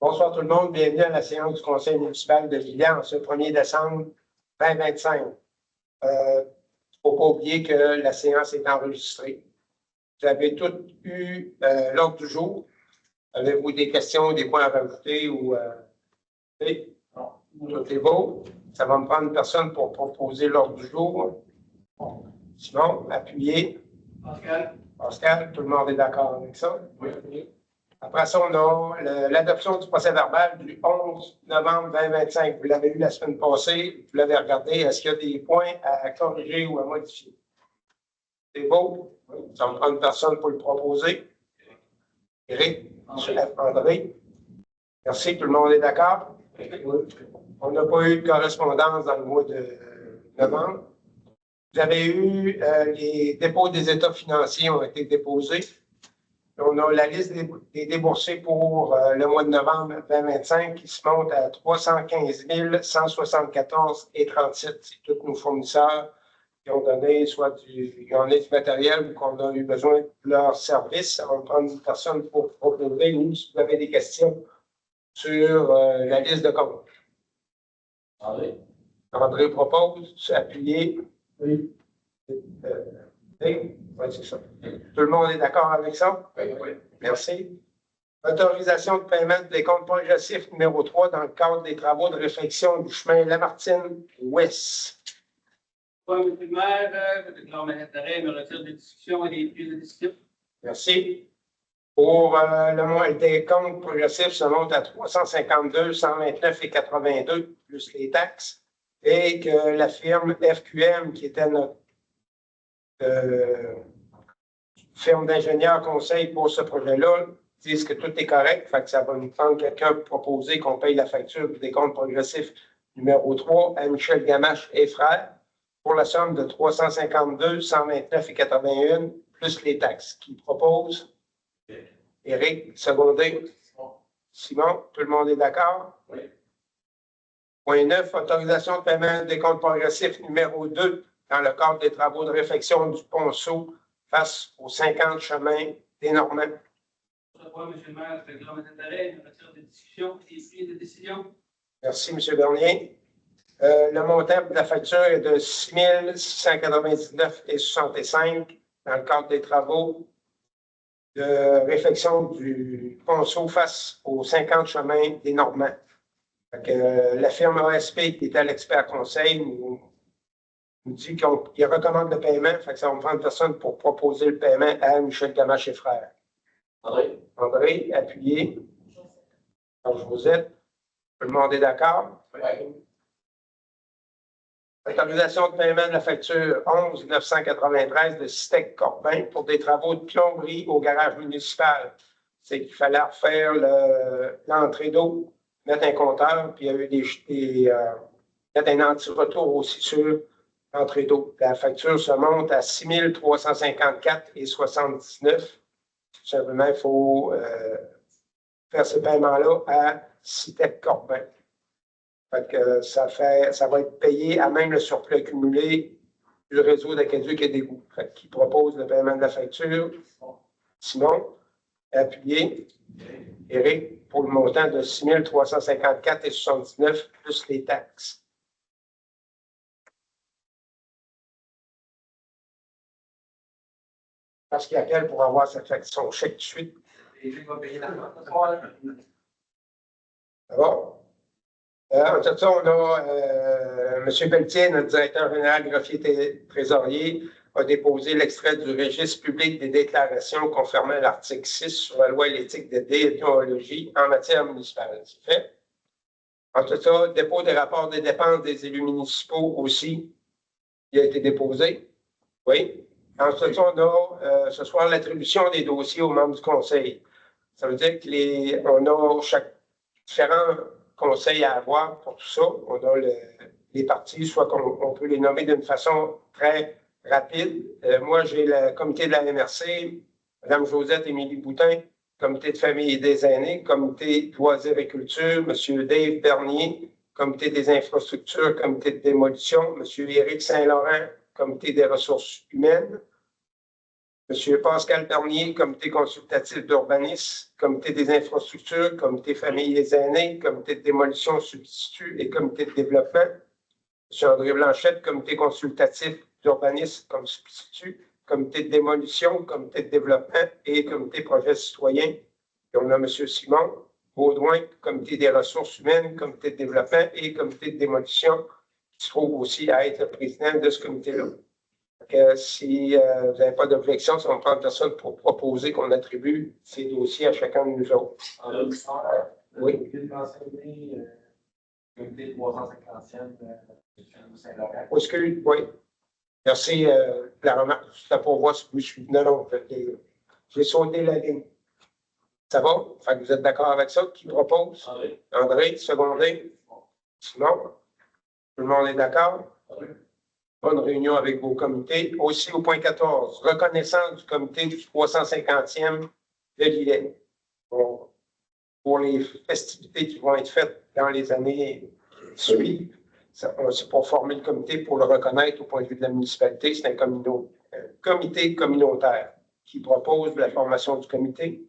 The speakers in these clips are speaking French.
Bonsoir tout le monde, bienvenue à la séance du Conseil municipal de Lilian ce 1er décembre 2025. Il ne faut pas oublier que la séance est enregistrée. Vous avez tous eu l'ordre du jour. Avez-vous des questions, des points à rajouter ou non. Tout est beau. Ça va me prendre une personne pour proposer l'ordre du jour. Simon, appuyez. Pascal, tout le monde est d'accord avec ça? Oui. Après ça, on a l'adoption du procès-verbal du 11 novembre 2025. Vous l'avez vu la semaine passée, vous l'avez regardé. Est-ce qu'il y a des points à corriger ou à modifier? C'est beau? Ça me prend une personne pour le proposer. Éric, André. Merci, tout le monde est d'accord? On n'a pas eu de correspondance dans le mois de novembre. Vous avez eu les dépôts des états financiers ont été déposés. On a la liste des déboursés pour le mois de novembre 2025 qui se monte à 315 174,37. C'est tous nos fournisseurs qui ont donné soit du matériel ou qu'on a eu besoin de leur service. On va prendre une personne pour proposer. Ou si vous avez des questions sur la liste de comptes. André propose, appuyé. Oui. Oui, c'est ça. Tout le monde est d'accord avec ça? Oui. Merci. Autorisation de paiement des comptes progressifs numéro 3 dans le cadre des travaux de réfection du chemin Lamartine-Ouest. Oui, M. le maire, je déclare mon intérêt, me retire des discussions et des prises de décision. Merci. Pour le mois des comptes progressifs, ça monte à 352, 129,82 plus les taxes. Et que la firme FQM, qui était notre firme d'ingénieurs conseil pour ce projet-là, disent que tout est correct. Fait que ça va nous prendre quelqu'un pour proposer qu'on paye la facture des comptes progressifs numéro 3 à Michel Gamache et frères pour la somme de 352, 129,81 plus les taxes. Qui propose? Éric, secondé. Simon, tout le monde est d'accord? Oui. Point 9, autorisation de paiement des comptes progressifs numéro 2 dans le cadre des travaux de réfection du ponceau face aux 50 chemins des Normands. M. le maire, je déclare mon intérêt, me retire des discussions et des prises de décision. Merci, M. Bernier. Le montant de la facture est de 6 699,65 dans le cadre des travaux de réfection du ponceau face aux 50 chemins des Normands. La firme ASP, qui est à l'expert conseil, nous dit qu'il recommande le paiement. Fait que ça va me prendre une personne pour proposer le paiement à Michel Gamache et frères. André, appuyé. Josette. Tout le monde est d'accord? Oui. Autorisation de paiement de la facture 11 993 de Citec Corbin pour des travaux de plomberie au garage municipal. C'est qu'il fallait refaire l'entrée d'eau, mettre un compteur, puis il y a eu mettre un anti-retour aussi sur l'entrée d'eau. La facture se monte à 6 354,79. Tout simplement, il faut faire ce paiement-là à Citec Corbin. Fait que ça va être payé à même le surplus accumulé du réseau d'aqueduc et d'égouts. Qui propose le paiement de la facture? Simon, appuyé. Éric, pour le montant de 6 354,79 plus les taxes. Parce qu'il appelle pour avoir son chèque de suite. Ça va? En tout cas, on a M. Pelletier, notre directeur général greffier trésorier, a déposé l'extrait du registre public des déclarations conformément à l'article 6 sur la loi et l'éthique de déontologie en matière municipale. C'est fait. En tout cas, dépôt des rapports des dépenses des élus municipaux aussi, il a été déposé. Oui. Ensuite, on a ce soir l'attribution des dossiers aux membres du conseil. Ça veut dire qu'on a différents conseils à avoir pour tout ça. On a les partis, soit qu'on peut les nommer d'une façon très rapide. Moi, j'ai le comité de la MRC, Mme Josette Émilie Boutin, comité de famille et des aînés, comité loisirs et culture, M. Dave Bernier, comité des infrastructures, comité de démolition, M. Éric Saint-Laurent, comité des ressources humaines, Monsieur Pascal Bernier, comité consultatif d'urbanisme, comité des infrastructures, comité famille et aînés, comité de démolition substitut et comité de développement. Monsieur André Blanchette, comité consultatif d'urbanisme comme substitut, comité de démolition, comité de développement et comité projet citoyen. Et on a monsieur Simon Baudouin, comité des ressources humaines, comité de développement et comité de démolition, qui se trouve aussi à être le président de ce comité-là. Si vous n'avez pas d'objection, ça va me prendre personne pour proposer qu'on attribue ces dossiers à chacun de nous autres. Oui. Comité 350e de Saint-Laurent. Excuse, oui. Merci, la remarque. C'était pour voir si vous suivez. Non, j'ai sauté la ligne. Ça va? Fait que vous êtes d'accord avec ça? Qui propose? André, secondé. Simon? Tout le monde est d'accord? Bonne réunion avec vos comités. Aussi au point 14, reconnaissance du comité du 350e de l'ILEN. Bon, pour les festivités qui vont être faites dans les années qui suivent, c'est pour former le comité pour le reconnaître au point de vue de la municipalité. C'est un comité communautaire qui propose la formation du comité.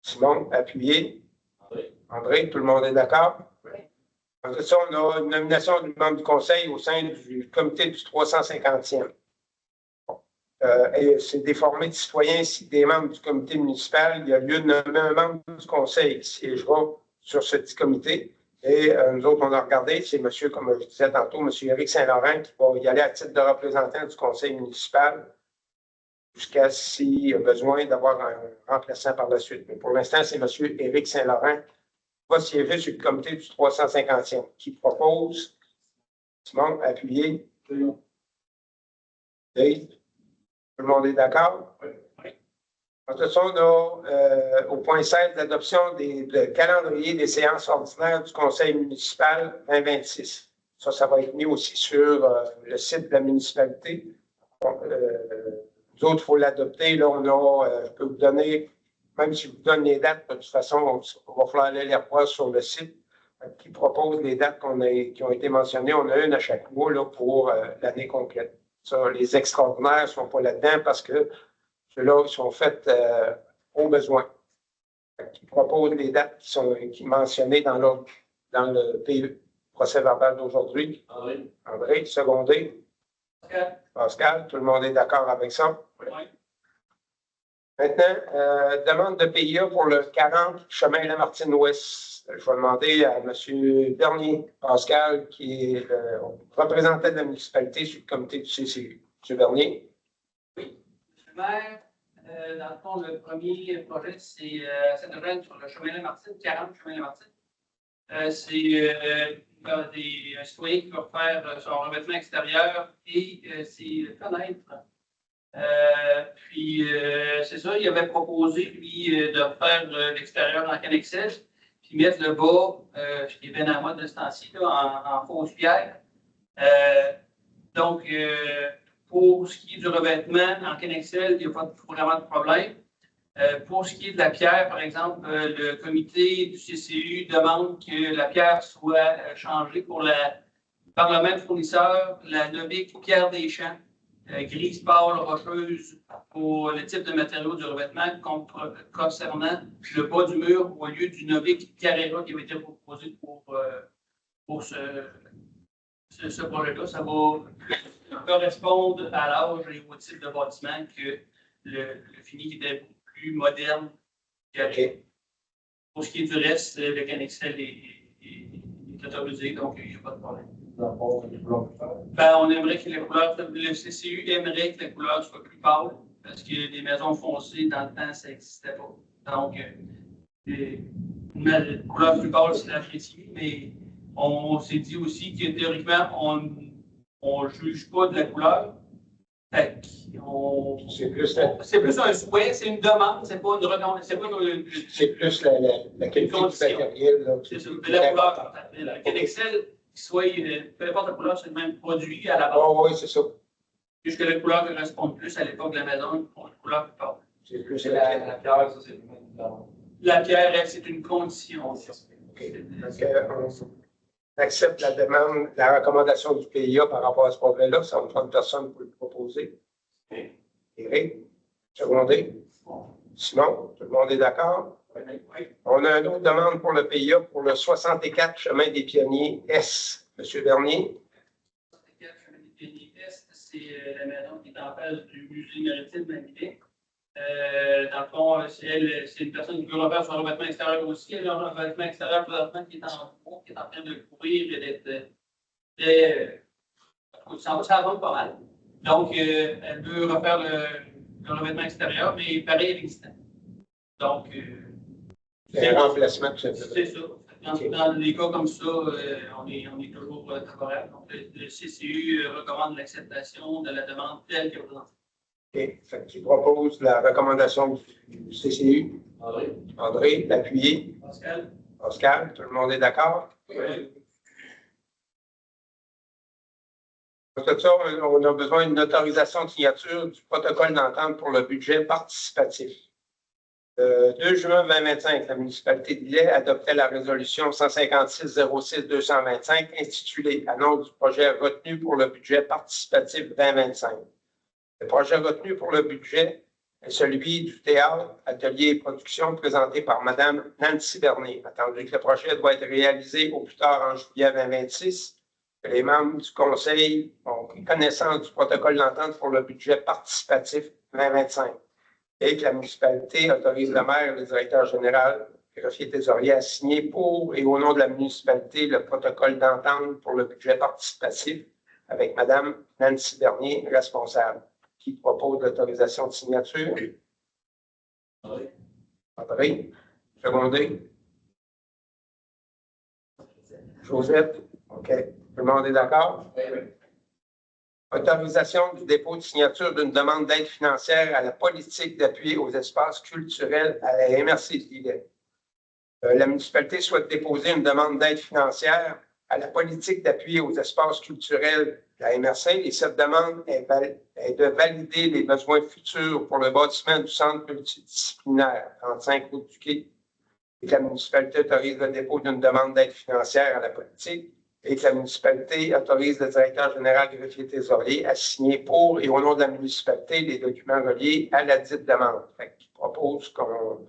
Simon, appuyé. André, tout le monde est d'accord? Ensuite, ça, on a une nomination du membre du conseil au sein du comité du 350e. Et c'est déformé de citoyens si des membres du comité municipal, il y a lieu de nommer un membre du conseil qui siégera sur ce petit comité. Et nous autres, on a regardé, c'est monsieur, comme je disais tantôt, monsieur Éric Saint-Laurent qui va y aller à titre de représentant du conseil municipal jusqu'à s'il y a besoin d'avoir un remplaçant par la suite. Mais pour l'instant, c'est monsieur Éric Saint-Laurent va siéger sur le comité du 350e, qui propose, Simon, appuyé. Dave, tout le monde est d'accord? Oui. Ensuite, on a au point 16 l'adoption du calendrier des séances ordinaires du conseil municipal 2026. Ça va être mis aussi sur le site de la municipalité. Nous autres, il faut l'adopter. Là, je peux vous donner. Même si je vous donne les dates, de toute façon, on va falloir aller les revoir sur le site qui propose les dates qui ont été mentionnées. On a une à chaque mois là, pour l'année complète. Ça, les extraordinaires ne sont pas là-dedans parce que ceux-là, ils sont faits au besoin. Qui proposent les dates qui sont mentionnées dans le PE, procès verbal d'aujourd'hui. André, secondé. Pascal, tout le monde est d'accord avec ça? Oui. Maintenant, demande de PIA pour le 40 chemin Lamartine-Ouest. Je vais demander à M. Bernier, Pascal, qui est représentant de la municipalité sur le comité du CCU. M. Bernier. Oui, M. le maire, dans le fond, le premier projet, c'est Saint-Eugène sur le chemin Lamartine, 40 chemin Lamartine. C'est un citoyen qui va faire son revêtement extérieur et ses fenêtres. C'est ça, il avait proposé, lui, de faire l'extérieur en Canexel, puis mettre le bas, ce qui est bien à mode de ce temps-ci, en fausse pierre. Donc, pour ce qui est du revêtement en Canexel, il n'y a pas vraiment de problème. Pour ce qui est de la pierre, par exemple, le comité du CCU demande que la pierre soit changée par le même fournisseur, la Novik Pierre des Champs. Grise pâle rocheuse pour le type de matériau du revêtement concernant le bas du mur au lieu du Novik Carrera qui avait été proposé pour ce projet-là. Ça va correspondre à l'âge et au type de bâtiment que le fini qui était beaucoup plus moderne. Okay. Pour ce qui est du reste, le Canexel est autorisé, donc il n'y a pas de problème. Ben, on aimerait que les couleurs, le CCU aimerait que les couleurs soient plus pâles, parce que les maisons foncées, dans le temps, ça n'existait pas. Donc, les couleurs plus pâles, c'est apprécié, mais on s'est dit aussi que théoriquement, on ne juge pas de la couleur. C'est plus un souhait, c'est une demande, c'est pas une recommandation. C'est plus la qualité du matériel. C'est ça, de la couleur. Le Canexel, soit, peu importe la couleur, c'est le même produit à la base. Oh, oui, c'est ça. Puisque la couleur correspond plus à l'époque de la maison, pour une couleur plus forte. C'est plus la pierre, ça, c'est une la pierre, elle, c'est une condition. Okay. On accepte la demande, la recommandation du PIA par rapport à ce projet-là. Ça va prendre personne pour le proposer. Okay. Et Éric, secondé. Simon, tout le monde est d'accord? On a une autre demande pour le PIA pour le 64 chemin des Pionniers S. Monsieur Bernier. 64 chemin des Pionniers Est, c'est la maison qui est en face du musée maritime d'Amérique. Dans le fond, c'est une personne qui veut refaire son revêtement extérieur aussi. Elle a un revêtement extérieur présentement qui est en train de courir et d'être. Ça va pas mal. Donc, elle veut refaire le revêtement extérieur, mais pareil à l'existant. Donc, C'est un remplacement. c'est ça. Dans des cas comme ça, on est toujours favorable. Donc, le CCU recommande l'acceptation de la demande telle que présentée. OK. Fait qu'il propose la recommandation du CCU. André. André, l'appuyé. Pascal? Pascal, tout le monde est d'accord? Oui. Pour ça, on a besoin d'une autorisation de signature du protocole d'entente pour le budget participatif. Le 2 juin 2025, la municipalité d'Îlet adoptait la résolution 156-06-225 intitulée « Annonce du projet retenu pour le budget participatif 2025 ». Le projet retenu pour le budget est celui du théâtre, atelier et production présenté par Mme Nancy Bernier. Attendu que le projet doit être réalisé au plus tard en juillet 2026, que les membres du conseil ont pris connaissance du protocole d'entente pour le budget participatif 2025 et que la municipalité autorise le maire et le directeur général, le greffier trésorier à signer pour et au nom de la municipalité le protocole d'entente pour le budget participatif avec Mme Nancy Bernier, responsable. Qui propose l'autorisation de signature? André. André. Secondé. Josette. OK. Tout le monde est d'accord? Oui. Autorisation du dépôt de signature d'une demande d'aide financière à la politique d'appui aux espaces culturels à la MRC de Lillet. La municipalité souhaite déposer une demande d'aide financière à la politique d'appui aux espaces culturels de la MRC et cette demande est de valider les besoins futurs pour le bâtiment du centre multidisciplinaire 35 route du Quai et que la municipalité autorise le dépôt d'une demande d'aide financière à la politique et que la municipalité autorise le directeur général du greffier trésorier à signer pour et au nom de la municipalité les documents reliés à la dite demande. Fait qu'il propose qu'on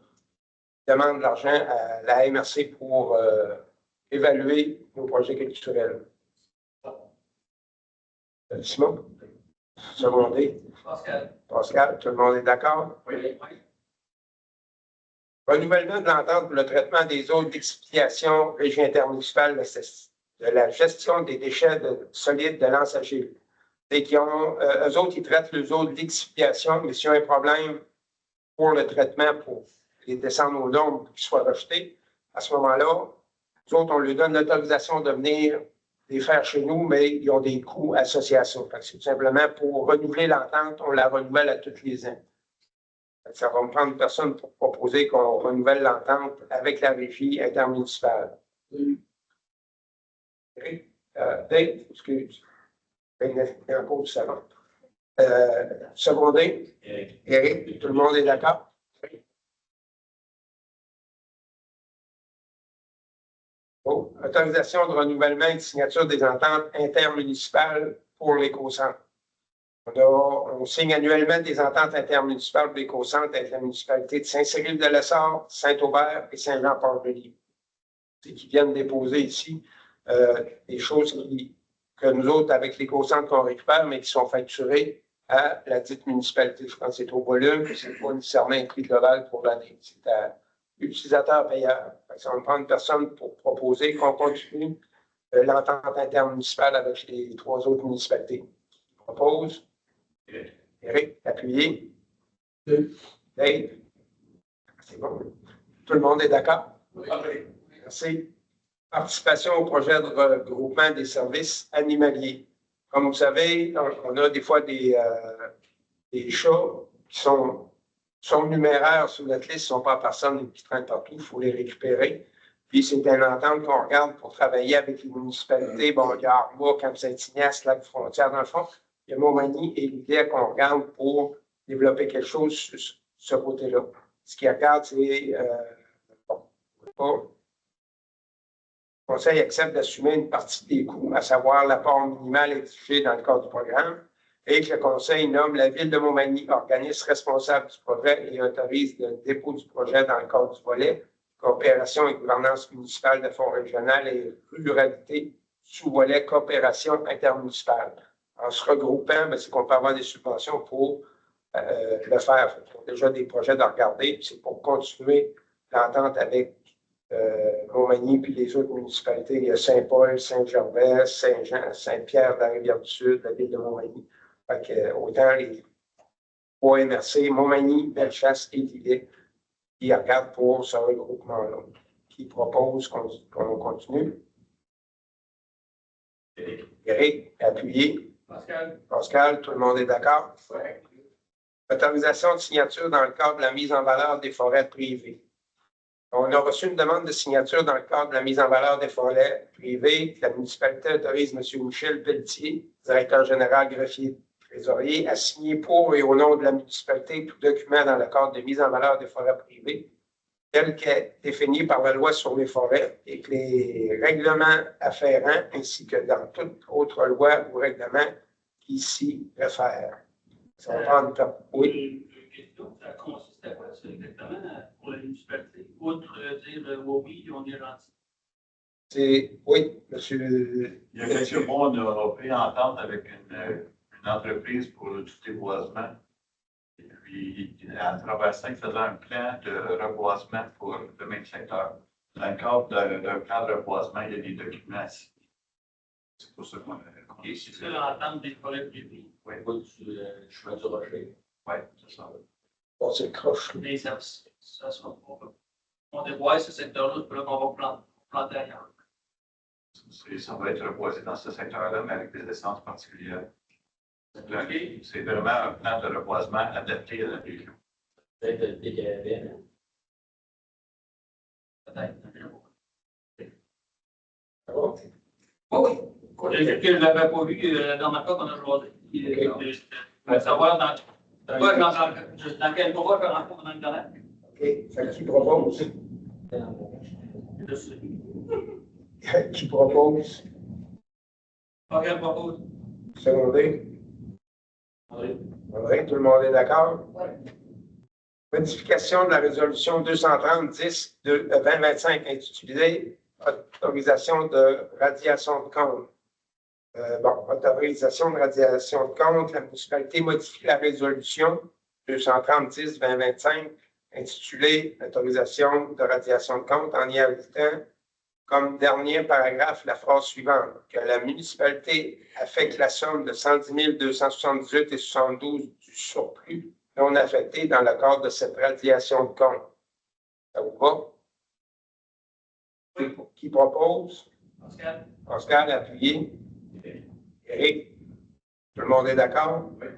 demande de l'argent à la MRC pour évaluer nos projets culturels. Simon? Secondé? Pascal? Pascal, tout le monde est d'accord? Oui. Renouvellement de l'entente pour le traitement des eaux d'exfiliation régie intermunicipale de la gestion des déchets solides de l'Anse Agile. Et qui ont, eux autres, ils traitent les eaux d'exfiliation, mais s'ils ont un problème pour le traitement, pour les descendre aux normes qui soient rejetés, à ce moment-là, nous autres, on lui donne l'autorisation de venir les faire chez nous, mais ils ont des coûts associés à ça. C'est tout simplement pour renouveler l'entente, on la renouvelle à tous les ans. Ça va me prendre une personne pour proposer qu'on renouvelle l'entente avec la régie intermunicipale. Oui. Dave, excuse. Il y a un peu de savon. Secondé. Éric, tout le monde est d'accord? Oh, autorisation de renouvellement et de signature des ententes intermunicipales pour l'éco-centre. On signe annuellement des ententes intermunicipales pour l'éco-centre avec la municipalité de Saint-Cyril-de-Lessard, Saint-Aubert et Saint-Jean-Port-Joli. C'est qui viennent déposer ici des choses que nous autres, avec l'éco-centre qu'on récupère, mais qui sont facturées à la dite municipalité. Je pense que c'est au volume, c'est pas nécessairement un prix global pour l'année. C'est à l'utilisateur payeur. Ça va prendre une personne pour proposer qu'on continue l'entente intermunicipale avec les trois autres municipalités. Je propose. Éric, appuyé. Dave. C'est bon. Tout le monde est d'accord? Oui. Merci. Participation au projet de regroupement des services animaliers. Comme vous savez, on a des fois des chats qui sont numéraires sur notre liste, ne sont pas personnes qui traînent partout, il faut les récupérer. Puis c'est une entente qu'on regarde pour travailler avec les municipalités. Bon, il y a Arbois, Cap-Saint-Ignace, Lac-Frontière, dans le fond. Il y a Montmagny et l'idée qu'on regarde pour développer quelque chose sur ce côté-là. Ce qu'il regarde, c'est le Conseil accepte d'assumer une partie des coûts, à savoir l'apport minimal exigé dans le cadre du programme, et que le Conseil nomme la Ville de Montmagny organisme responsable du projet et autorise le dépôt du projet dans le cadre du volet Coopération et gouvernance municipale de fonds régional et ruralité sous-volet Coopération intermunicipale. En se regroupant, c'est qu'on peut avoir des subventions pour le faire. Il y a déjà des projets de regarder, c'est pour continuer l'entente avec Montmagny puis les autres municipalités. Il y a Saint-Paul, Saint-Gervais, Saint-Jean, Saint-Pierre, de la Rivière-du-Sud, la ville de Montmagny. Fait que, autant les trois MRC, Montmagny, Bellechasse et Lillet, qui regardent pour ce regroupement-là, qui propose qu'on continue. Éric, appuyé. Pascal. Pascal, tout le monde est d'accord? Oui. Autorisation de signature dans le cadre de la mise en valeur des forêts privées. On a reçu une demande de signature dans le cadre de la mise en valeur des forêts privées. La municipalité autorise M. Michel Pelletier, directeur général greffier trésorier, à signer pour et au nom de la municipalité tout document dans le cadre de mise en valeur des forêts privées, tel qu'est défini par la loi sur les forêts et que les règlements afférents, ainsi que dans toute autre loi ou règlement qui s'y réfèrent. Ça va prendre du temps. Oui. Une question, ça consiste à quoi ça exactement pour la municipalité? Outre dire oui, on est gentil. C'est, oui, monsieur. Il y a quelques mois, on a pris entente avec une entreprise pour du déboisement. Et puis, à travers ça, il faisait un plan de reboisement pour le même secteur. Dans le cadre d'un plan de reboisement, il y a des documents à signer. C'est pour ça qu'on a. Et c'est ça l'entente des forêts privées. Oui, Du chemin du rocher. oui, c'est ça. On s'écroche. Mais ça sera pas. On déboise ce secteur-là, c'est là qu'on va planter ailleurs. Ça va être reboisé dans ce secteur-là, mais avec des essences particulières. OK. C'est vraiment un plan de reboisement adapté à la région. Peut-être le DKRN. Peut-être. Ça va? Oui. J'ai vu que je ne l'avais pas vu la dernière fois qu'on a joué. Je veux savoir dans quel endroit je rencontre dans le canal. OK. Fait qui propose? Je sais. Qui propose? Pas qu'elle propose. Secondé? Oui. André, tout le monde est d'accord? Oui. Modification de la résolution 230-10 de 2025 intitulée Autorisation de radiation de compte. Autorisation de radiation de compte. La municipalité modifie la résolution 230-10-2025 intitulée Autorisation de radiation de compte en y ajoutant comme dernier paragraphe la phrase suivante, que la municipalité affecte la somme de 110 278,72 du surplus non affecté dans le cadre de cette radiation de compte. Ça vous va? Qui propose? Pascal. Pascal, appuyé. Éric. Tout le monde est d'accord? Oui.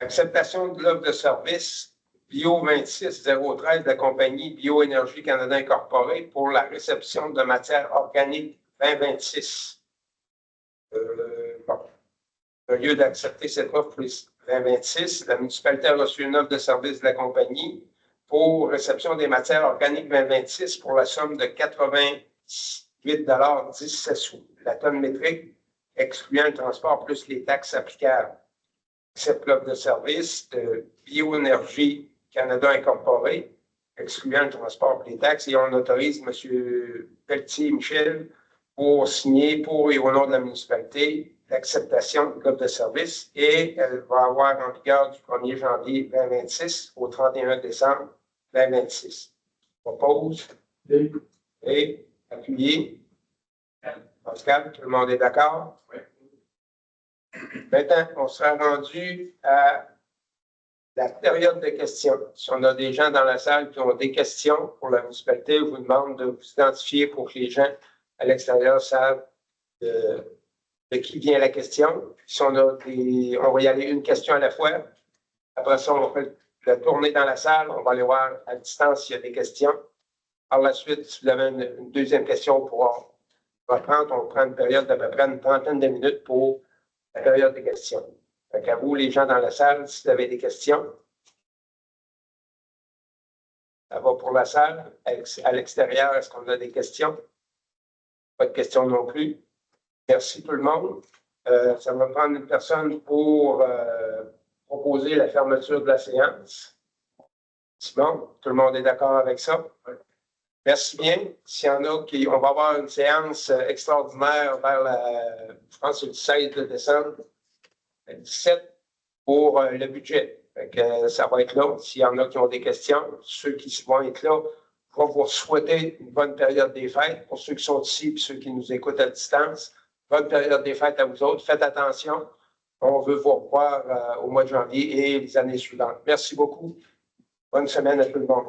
Acceptation de l'offre de service Bio 26013 de la compagnie Bioénergie Canada Incorporée pour la réception de matières organiques 2026. Au lieu d'accepter cette offre pour 2026, la municipalité a reçu une offre de service de la compagnie pour réception des matières organiques 2026 pour la somme de 88,17 sous la tonne métrique, excluant le transport plus les taxes applicables. Accepte l'offre de service de Bioénergie Canada Incorporé, excluant le transport et les taxes, et on autorise M. Pelletier Michel pour signer pour et au nom de la municipalité l'acceptation de l'offre de service et elle va avoir en vigueur du 1er janvier 2026 au 31 décembre 2026. Propose et appuyé. Pascal, tout le monde est d'accord? Oui. Maintenant, on sera rendu à la période de questions. Si on a des gens dans la salle qui ont des questions pour la municipalité, je vous demande de vous identifier pour que les gens à l'extérieur savent de qui vient la question. Si on a on va y aller une question à la fois. Après ça, on va faire la tournée dans la salle. On va aller voir à distance s'il y a des questions. Par la suite, si vous avez une deuxième question pour reprendre, on prend une période d'à peu près une trentaine de minutes pour la période de questions. Donc, à vous, les gens dans la salle, si vous avez des questions. Ça va pour la salle. À l'extérieur, est-ce qu'on a des questions? Pas de questions non plus. Merci tout le monde. Ça va prendre une personne pour proposer la fermeture de la séance. Simon, tout le monde est d'accord avec ça? Merci bien. S'il y en a qui... On va avoir une séance extraordinaire vers je pense que c'est le 16 de décembre, le 17 pour le budget. Ça va être là. S'il y en a qui ont des questions, ceux qui vont être là, je vais vous souhaiter une bonne période des fêtes pour ceux qui sont ici et ceux qui nous écoutent à distance. Bonne période des fêtes à vous autres. Faites attention. On veut vous revoir au mois de janvier et les années suivantes. Merci beaucoup. Bonne semaine à tout le monde.